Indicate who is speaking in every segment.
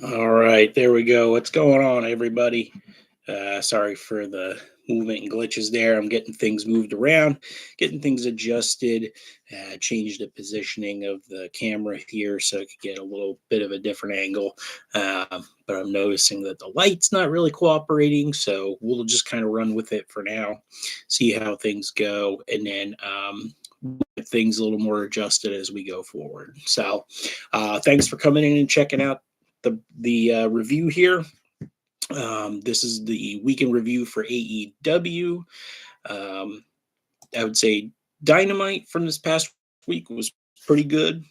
Speaker 1: All right, there we go. What's going on, everybody? Sorry for the movement and glitches there. I'm getting things moved around, getting things adjusted, changed the positioning of the camera here so I could get a little bit of a different angle. But I'm noticing that the light's not really cooperating, so we'll just kind of run with it for now, see how things go, and then get things a little more adjusted as we go forward. So, thanks for coming in and checking out the review here. This is the weekend review for AEW. Um, I would say Dynamite from this past week was pretty good.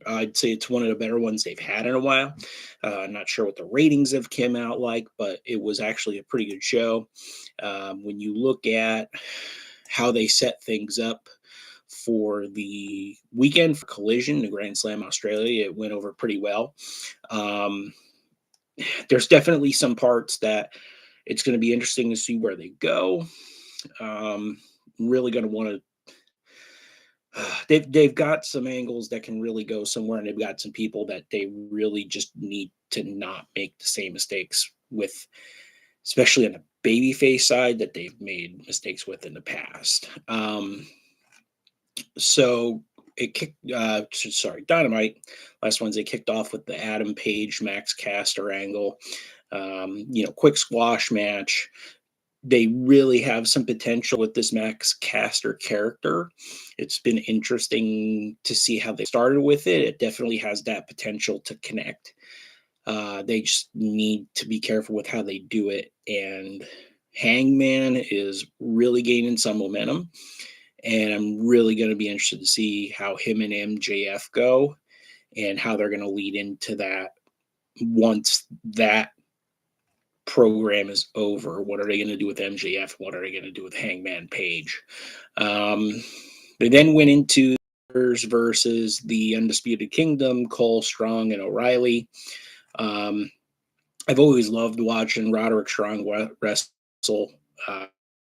Speaker 1: I'd say it's one of the better ones they've had in a while. Not sure what the ratings have came out like, but it was actually a pretty good show. When you look at how they set things up for the weekend for Collision, the Grand Slam Australia, it went over pretty well. Um, there's definitely some parts that it's going to be interesting to see where they go. Really going to want to. They've got some angles that can really go somewhere, and they've got some people that they really just need to not make the same mistakes with, especially on the babyface side that they've made mistakes with in the past. So it kicked. Sorry, Dynamite. Last Wednesday kicked off with the Adam Page Max Caster angle. Quick squash match. They really have some potential with this Max Caster character. It's been interesting to see how they started with it. It definitely has that potential to connect. They just need to be careful with how they do it. And Hangman is really gaining some momentum. And I'm really going to be interested to see how him and MJF go and how they're going to lead into that once that program is over. What are they going to do with MJF? What are they going to do with Hangman Page? They then went into versus the Undisputed Kingdom, Cole, Strong, and O'Reilly. I've always loved watching Roderick Strong wrestle.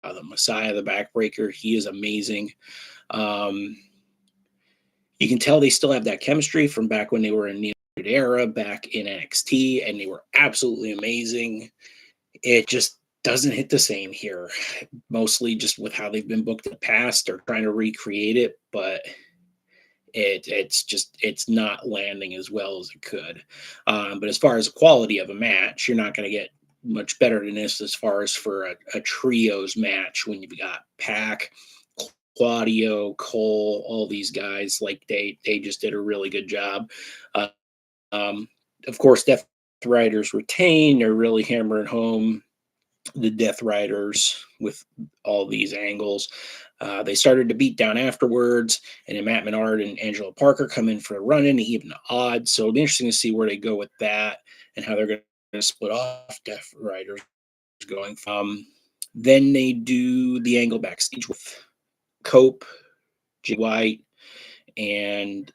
Speaker 1: The Messiah, the Backbreaker. He is amazing. You can tell they still have that chemistry from back when they were in the era, back in NXT, and they were absolutely amazing. It just doesn't hit the same here, mostly just with how they've been booked in the past. They're trying to recreate it, but it's not landing as well as it could. But as far as the quality of a match, you're not going to get much better than this as far as for a trios match when you've got Pac, Claudio, Cole, all these guys. Like they just did a really good job. Uh, of course, Death Riders retain. They're really hammering home the Death Riders with all these angles. They started to beat down afterwards, and then Matt Menard and Angelo Parker come in for a run in to even the odds. So it'll be interesting to see where they go with that and how they're going to split off Death Riders going. Then they do the angle backstage with Cope, Jay White, and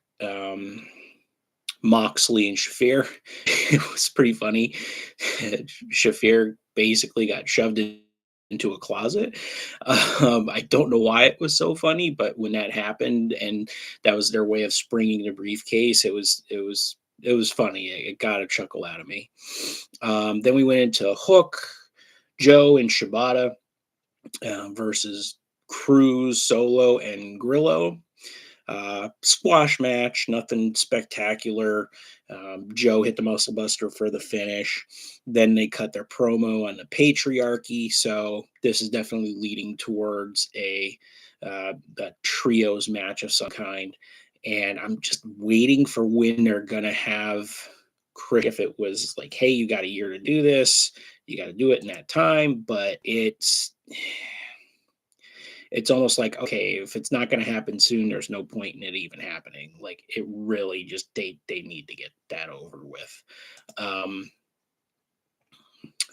Speaker 1: Moxley and Shafir. It was pretty funny. Shafir basically got shoved into a closet. I don't know why it was so funny, but when that happened and that was their way of springing the briefcase, it was funny. It got a chuckle out of me. Then we went into Hook, Joe, and Shibata versus Cruz, Solo, and Grillo. Squash match, nothing spectacular. Joe hit the muscle buster for the finish. Then they cut their promo on the patriarchy. So this is definitely leading towards a trios match of some kind. And I'm just waiting for when they're going to have Chris. If it was like, hey, you got a year to do this, you got to do it in that time. But it's almost like, okay, if it's not going to happen soon, there's no point in it even happening. Like it really just they need to get that over with.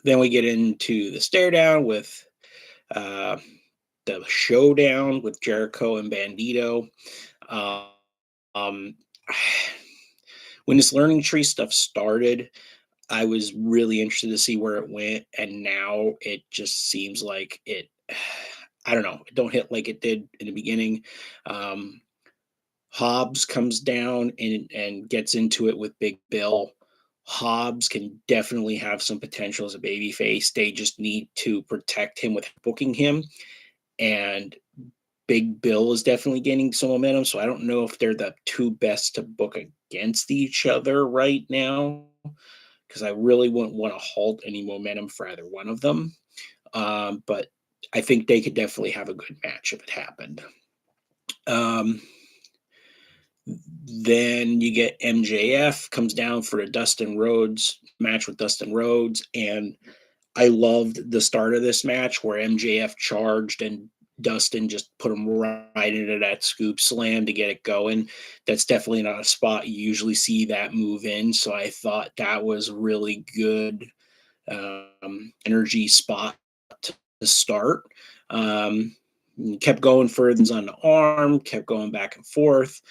Speaker 1: Then we get into the stare down with the showdown with Jericho and Bandito. Um, when this learning tree stuff started, I was really interested to see where it went, and now it just seems like it. I don't know. It don't hit like it did in the beginning. Hobbs comes down and gets into it with Big Bill. Hobbs can definitely have some potential as a babyface. They just need to protect him with booking him. And Big Bill is definitely gaining some momentum. So I don't know if they're the two best to book against each other right now, because I really wouldn't want to halt any momentum for either one of them. But I think they could definitely have a good match if it happened. Um, then you get MJF comes down for a Dustin Rhodes match with Dustin Rhodes, and I loved the start of this match where MJF charged and Dustin just put him right into that scoop slam to get it going. That's definitely not a spot you usually see that move in. So I thought that was really good energy spot to start. Kept going further on the arm, kept going back and forth.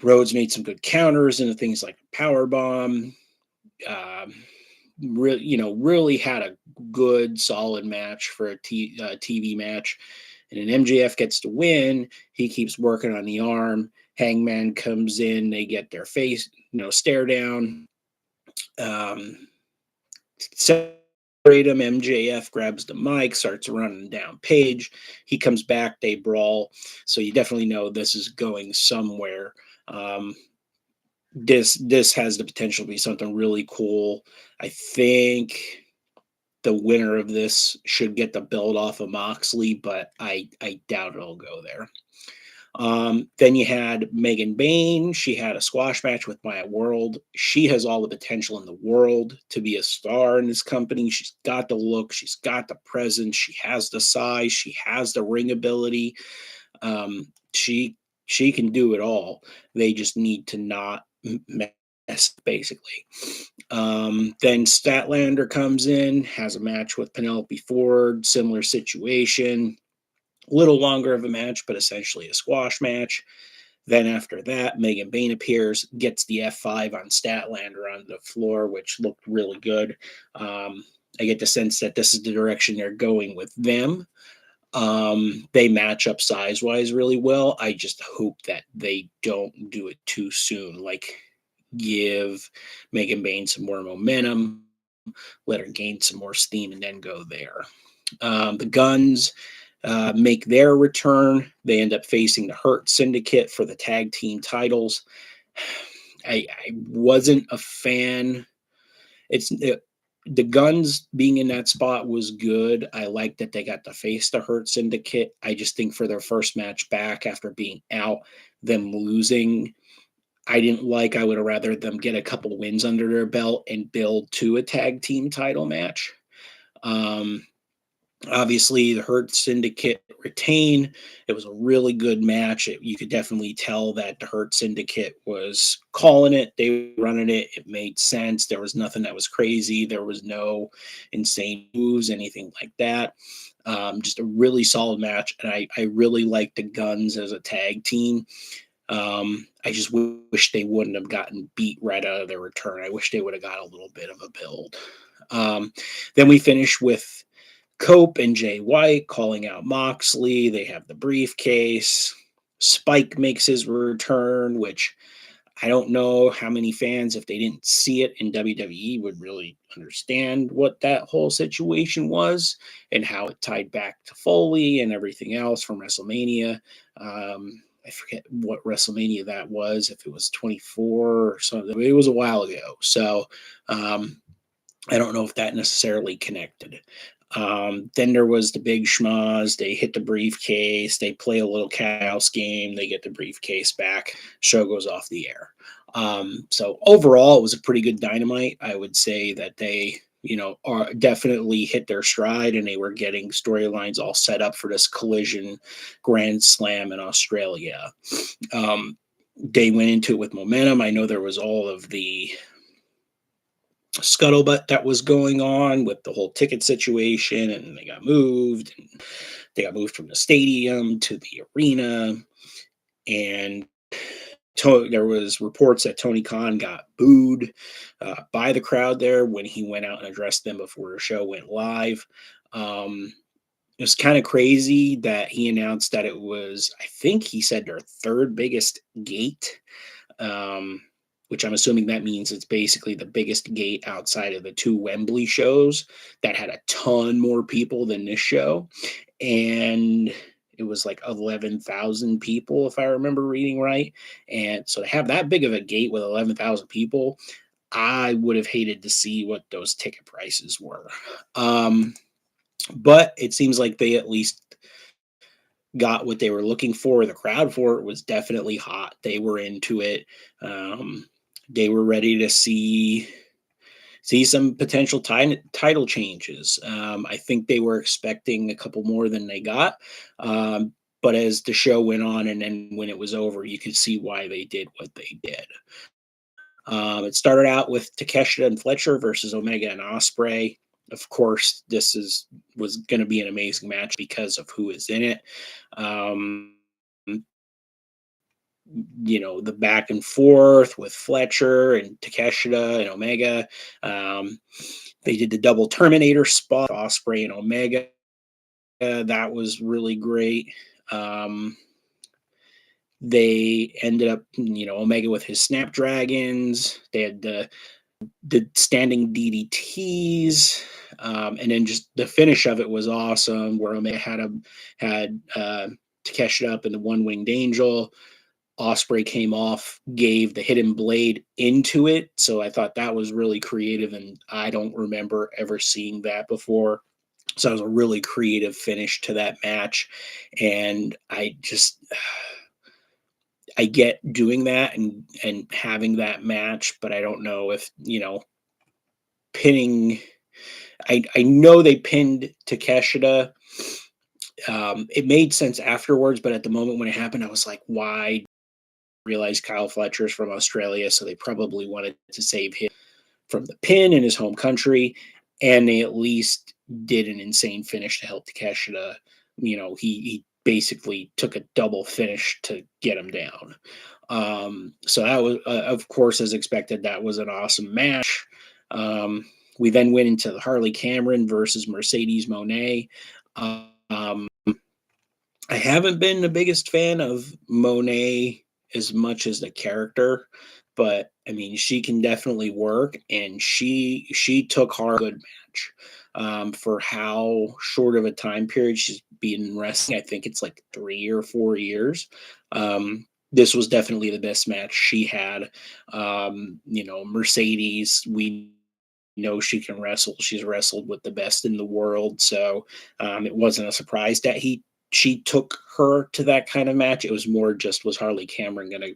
Speaker 1: Rhodes made some good counters into things like power bomb. Um, really had a good, solid match for a TV match. And then MJF gets to win. He keeps working on the arm. Hangman comes in. They get their face, stare down. Separate him. MJF grabs the mic, starts running down Page. He comes back. They brawl. So you definitely know this is going somewhere. This has the potential to be something really cool. I think the winner of this should get the belt off of Moxley, but I doubt it'll go there. Then you had Megan Bain. She had a squash match with Maya World. She has all the potential in the world to be a star in this company. She's got the look. She's got the presence. She has the size. She has the ring ability. Um, she she can do it all. They just need to not mess, basically. Then Statlander comes in, has a match with Penelope Ford, similar situation. A little longer of a match, but essentially a squash match. Then after that, Megan Bain appears, gets the F5 on Statlander on the floor, which looked really good. I get the sense that this is the direction they're going with them. They match up size wise really well. I just hope that they don't do it too soon. Like, give Megan Bain some more momentum, let her gain some more steam, and then go there. The Guns make their return. They end up facing the Hurt Syndicate for the tag team titles. I wasn't a fan. The Guns being in that spot was good. I like that they got to face the Hurt Syndicate. I just think for their first match back after being out, them losing, I didn't like. I would have rather them get a couple wins under their belt and build to a tag team title match. Um, Obviously, the Hurt Syndicate retain. It was a really good match. You could definitely tell that the Hurt Syndicate was calling it. They were running it. It made sense. There was nothing that was crazy. There was no insane moves, anything like that. Just a really solid match. And I really like the Guns as a tag team. I just wish they wouldn't have gotten beat right out of their return. I wish they would have got a little bit of a build. Then we finish with Cope and Jay White calling out Moxley. They have the briefcase. Spike makes his return, which I don't know how many fans, if they didn't see it in WWE, would really understand what that whole situation was and how it tied back to Foley and everything else from WrestleMania. I forget what WrestleMania that was, if it was 24 or something. It was a while ago. So I don't know if that necessarily connected. Then there was the big schmaz. They hit the briefcase. They play a little cat house game. They get the briefcase back. Show goes off the air. So overall, it was a pretty good Dynamite. I would say that they, are definitely hit their stride, and they were getting storylines all set up for this Collision Grand Slam in Australia. They went into it with momentum. I know there was all of the scuttlebutt that was going on with the whole ticket situation, and they got moved, and they got moved from the stadium to the arena, and there was reports that Tony Khan got booed by the crowd there when he went out and addressed them before the show went live. It was kind of crazy that he announced that it was, I think he said, their third biggest gate. which I'm assuming that means it's basically the biggest gate outside of the two Wembley shows that had a ton more people than this show. And it was like 11,000 people, if I remember reading right. And so to have that big of a gate with 11,000 people, I would have hated to see what those ticket prices were. Um, but it seems like they at least got what they were looking for. The crowd for it was definitely hot. They were into it. Um, they were ready to see some potential title changes. I think they were expecting a couple more than they got. But as the show went on and then when it was over, you could see why they did what they did. It started out with Takeshita and Fletcher versus Omega and Osprey. Of course, was going to be an amazing match because of who is in it. Um, the back and forth with Fletcher and Takeshita and Omega. They did the double Terminator spot, Osprey and Omega. That was really great. They ended up, Omega with his Snapdragons. They had the standing DDTs, and then just the finish of it was awesome. Where Omega had Takeshita up in the one winged angel. Osprey came off, gave the hidden blade into it. So I thought that was really creative, and I don't remember ever seeing that before. So it was a really creative finish to that match. And I get doing that and having that match, but I don't know if, pinning. I know they pinned Takeshita. It made sense afterwards, but at the moment when it happened, I was like, why realize Kyle Fletcher's from Australia, so they probably wanted to save him from the pin in his home country, and they at least did an insane finish to help Takeshita. He basically took a double finish to get him down. So that was, of course, as expected, that was an awesome match. We then went into the Harley Cameron versus Mercedes Monet. Um, I haven't been the biggest fan of Monet as much as the character, but I mean, she can definitely work, and she took her good match for how short of a time period she's been wrestling. I think it's like 3 or 4 years. This was definitely the best match she had. Mercedes, we know she can wrestle. She's wrestled with the best in the world, so it wasn't a surprise that she took her to that kind of match. It was more just, was Harley Cameron going to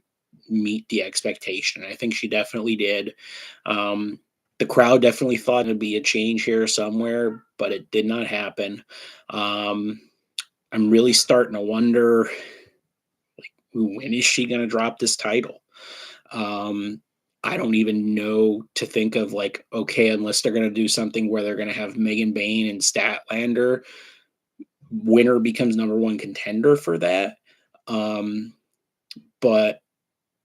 Speaker 1: meet the expectation? I think she definitely did. The crowd definitely thought it'd be a change here somewhere, but it did not happen. I'm really starting to wonder, like, when is she going to drop this title? I don't even know to think of, like, okay, unless they're going to do something where they're going to have Megan Bain and Statlander, winner becomes number one contender for that. But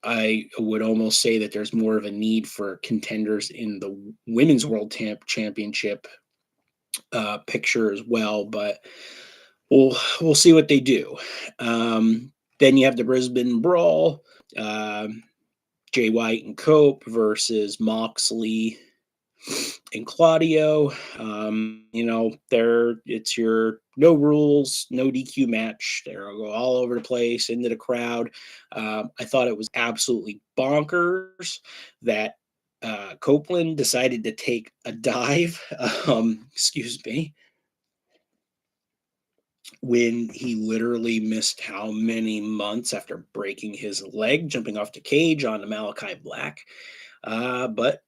Speaker 1: I would almost say that there's more of a need for contenders in the women's world championship picture as well. But we'll see what they do. Then you have the Brisbane Brawl. Jay White and Cope versus Moxley and Claudio. It's your no rules, no DQ match. They'll go all over the place into the crowd. I thought it was absolutely bonkers that Copeland decided to take a dive. Excuse me. When he literally missed how many months after breaking his leg, jumping off the cage onto Malachi Black. But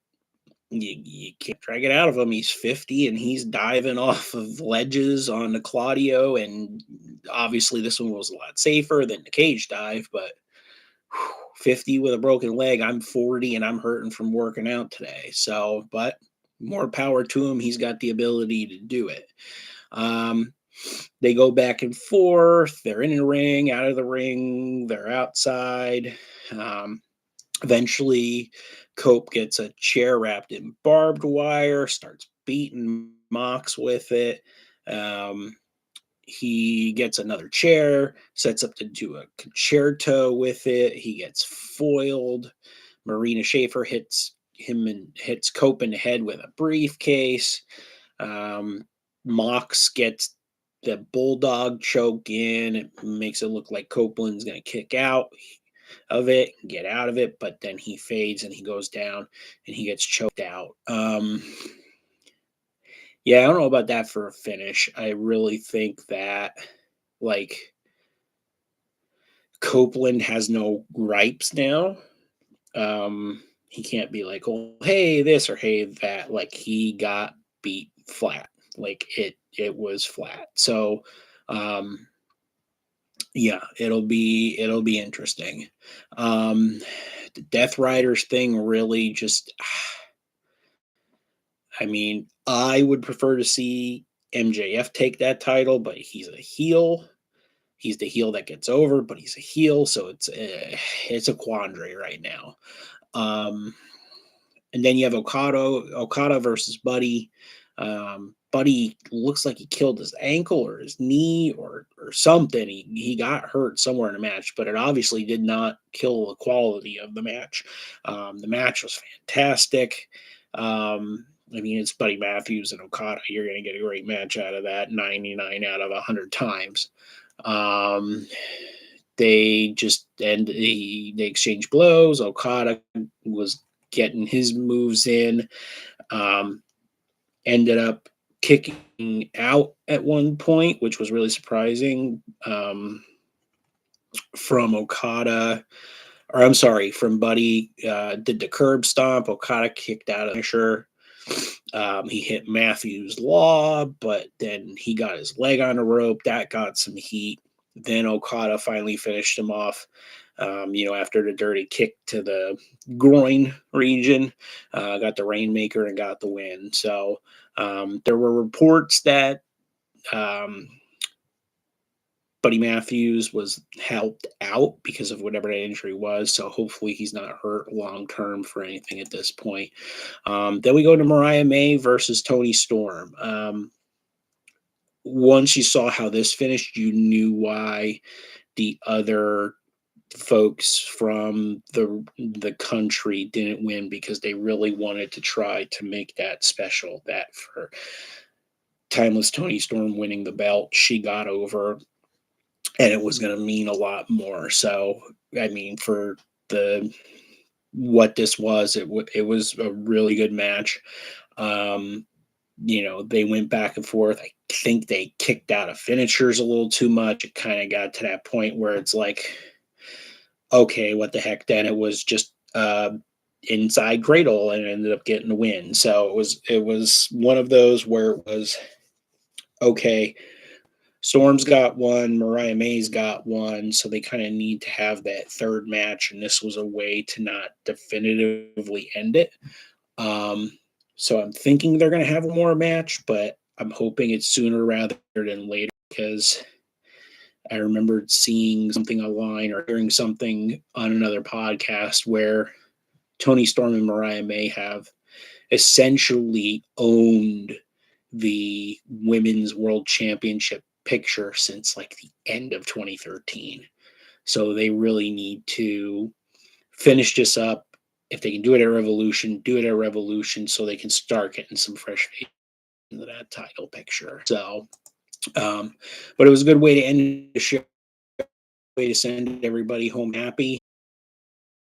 Speaker 1: you can't drag it out of him. He's 50 and he's diving off of ledges on the Claudio. And obviously, this one was a lot safer than the cage dive, but 50 with a broken leg. I'm 40 and I'm hurting from working out today. So, but more power to him. He's got the ability to do it. They go back and forth. They're in the ring, out of the ring, they're outside. Eventually, Cope gets a chair wrapped in barbed wire, starts beating Mox with it. He gets another chair, sets up to do a concerto with it. He gets foiled. Marina Schaefer hits him and hits Cope in the head with a briefcase. Mox gets the bulldog choke in. It makes it look like Copeland's going to kick out of it and get out of it, but then he fades and he goes down and he gets choked out. Yeah, I don't know about that for a finish. I really think that, like, Copeland has no gripes now. He can't be like, oh, hey, this or hey, that. Like, he got beat flat. Like, it was flat. So, um, yeah, it'll be interesting. The Death Riders thing really just, I mean, I would prefer to see MJF take that title, but he's a heel. He's the heel that gets over, but he's a heel, so it's a quandary right now. Um, and then you have Okada versus Buddy. Buddy looks like he killed his ankle or his knee or something. He got hurt somewhere in the match, but it obviously did not kill the quality of the match. The match was fantastic. I mean, it's Buddy Matthews and Okada. You're going to get a great match out of that 99 out of 100 times. They just they exchange blows. Okada was getting his moves in. Ended up kicking out at one point, which was really surprising. From Okada, or I'm sorry, from Buddy, did the curb stomp. Okada kicked out of the finisher. He hit Matthews Law, but then he got his leg on the rope. That got some heat. Then Okada finally finished him off, after the dirty kick to the groin region, got the Rainmaker and got the win. So there were reports that Buddy Matthews was helped out because of whatever that injury was. So hopefully he's not hurt long term for anything at this point. Then we go to Mariah May versus Toni Storm. Once you saw how this finished, you knew why the other folks from the country didn't win, because they really wanted to try to make that special, that for Timeless Toni Storm winning the belt, she got over and it was going to mean a lot more. So, I mean, for the what this was, it was a really good match. They went back and forth. I think they kicked out of finishers a little too much. It kind of got to that point where it's like, okay, what the heck? Then it was just inside cradle and ended up getting the win. So it was one of those where it was okay. Storm's got one, Mariah May's got one, so they kind of need to have that third match, and this was a way to not definitively end it. So I'm thinking they're going to have one more match, but I'm hoping it's sooner rather than later, because I remembered seeing something online or hearing something on another podcast where Toni Storm and Mariah May have essentially owned the Women's World Championship picture since like the end of 2013. So they really need to finish this up. If they can do it at Revolution, do it at Revolution so they can start getting some fresh faces into that title picture. So, but it was a good way to end the show, way to send everybody home happy.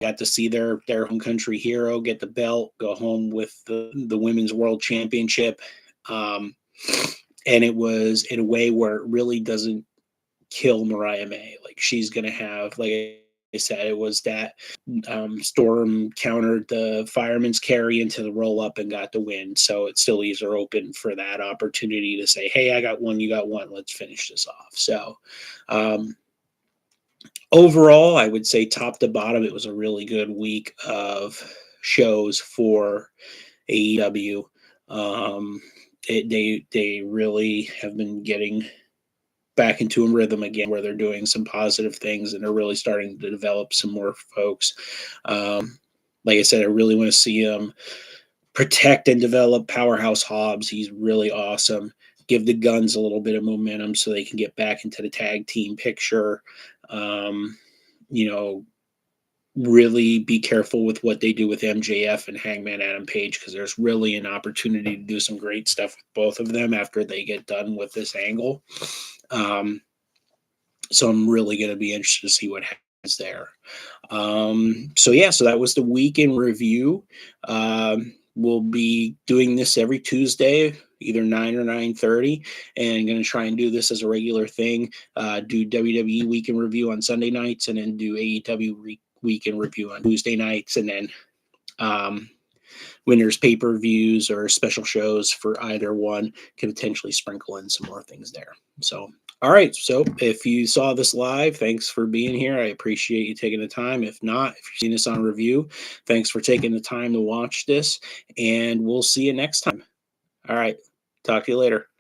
Speaker 1: Got to see their home country hero get the belt, go home with the Women's World Championship. And it was in a way where it really doesn't kill Mariah May. Like, she's going to have, like I said, it was that Storm countered the fireman's carry into the roll up and got the win. So it still leaves her open for that opportunity to say, hey, I got one, you got one. Let's finish this off. So overall, I would say top to bottom, it was a really good week of shows for AEW. They really have been getting back into a rhythm again, where they're doing some positive things and they're really starting to develop some more folks. Like I said, I really want to see them protect and develop Powerhouse Hobbs. He's really awesome. Give the Guns a little bit of momentum so they can get back into the tag team picture. really be careful with what they do with MJF and Hangman Adam Page, because there's really an opportunity to do some great stuff with both of them after they get done with this angle. Um, so I'm really going to be interested to see what happens there. So yeah, so that was the week in review. We'll be doing this every Tuesday, either 9 or 9:30, and going to try and do this as a regular thing. Do WWE week in review on Sunday nights, and then do AEW week in review on Tuesday nights, and then um, when there's pay-per-views or special shows for either one, can potentially sprinkle in some more things there. So, all right. So if you saw this live, thanks for being here. I appreciate you taking the time. If not, if you've seen this on review, thanks for taking the time to watch this, and we'll see you next time. All right. Talk to you later.